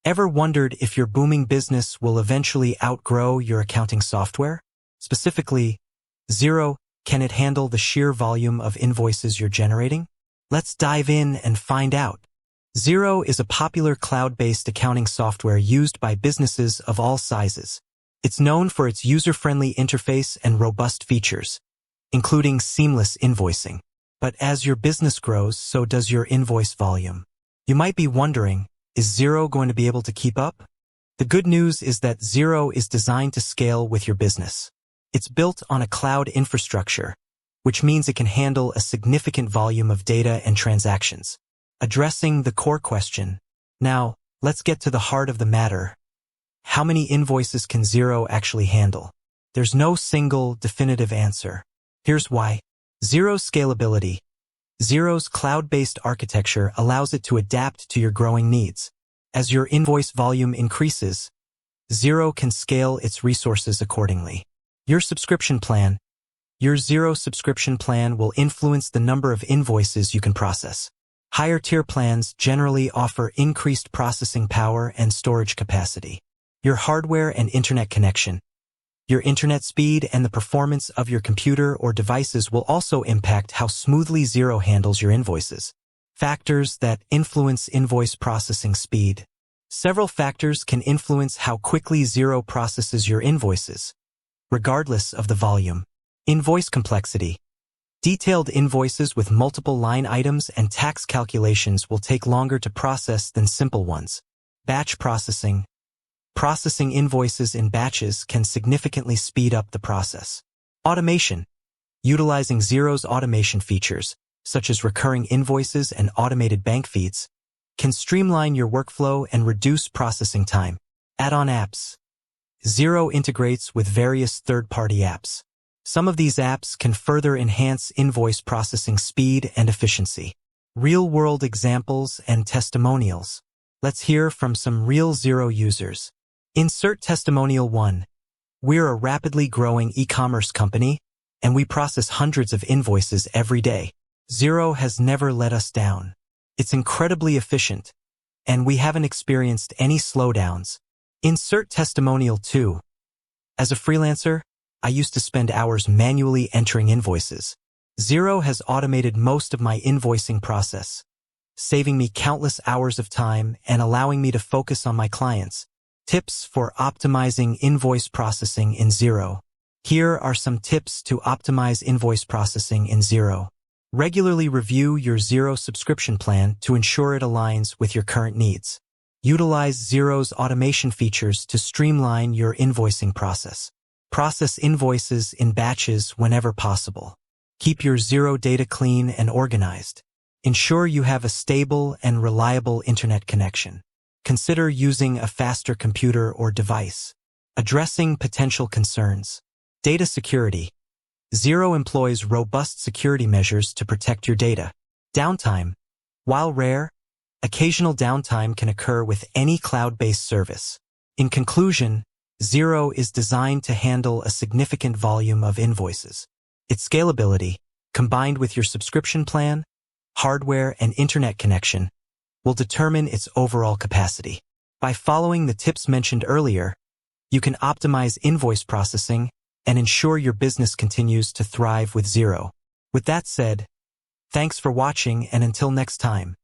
Ever wondered if your booming business will eventually outgrow your accounting software? Specifically, Xero, can it handle the sheer volume of invoices you're generating? Let's dive in and find out. Xero is a popular cloud-based accounting software used by businesses of all sizes. It's known for its user-friendly interface and robust features, including seamless invoicing. But as your business grows, so does your invoice volume. You might be wondering, is Xero going to be able to keep up? The good news is that Xero is designed to scale with your business. It's built on a cloud infrastructure, which means it can handle a significant volume of data and transactions, addressing the core question. Now, let's get to the heart of the matter. How many invoices can Xero actually handle? There's no single, definitive answer. Here's why. Xero's scalability. Xero's cloud-based architecture allows it to adapt to your growing needs. As your invoice volume increases, Xero can scale its resources accordingly. Your subscription plan. Your Xero subscription plan will influence the number of invoices you can process. Higher tier plans generally offer increased processing power and storage capacity. Your hardware and internet connection. Your internet speed and the performance of your computer or devices will also impact how smoothly Xero handles your invoices. Factors that influence invoice processing speed. Several factors can influence how quickly Xero processes your invoices, regardless of the volume. Invoice complexity. Detailed invoices with multiple line items and tax calculations will take longer to process than simple ones. Batch processing. Processing invoices in batches can significantly speed up the process. Automation. Utilizing Xero's automation features, such as recurring invoices and automated bank feeds, can streamline your workflow and reduce processing time. Add-on apps. Xero integrates with various third-party apps. Some of these apps can further enhance invoice processing speed and efficiency. Real-world examples and testimonials. Let's hear from some real Xero users. Insert testimonial 1. We're a rapidly growing e-commerce company, and we process hundreds of invoices every day. Xero has never let us down. It's incredibly efficient, and we haven't experienced any slowdowns. Insert testimonial 2. As a freelancer, I used to spend hours manually entering invoices. Xero has automated most of my invoicing process, saving me countless hours of time and allowing me to focus on my clients. Tips for optimizing invoice processing in Xero. Here are some tips to optimize invoice processing in Xero. Regularly review your Xero subscription plan to ensure it aligns with your current needs. Utilize Xero's automation features to streamline your invoicing process. Process invoices in batches whenever possible. Keep your Xero data clean and organized. Ensure you have a stable and reliable internet connection. Consider using a faster computer or device. Addressing potential concerns. Data security. Xero employs robust security measures to protect your data. Downtime. While rare, occasional downtime can occur with any cloud-based service. In conclusion, Xero is designed to handle a significant volume of invoices. Its scalability, combined with your subscription plan, hardware, and internet connection, will determine its overall capacity. By following the tips mentioned earlier, you can optimize invoice processing and ensure your business continues to thrive with Xero. With that said, thanks for watching, and until next time.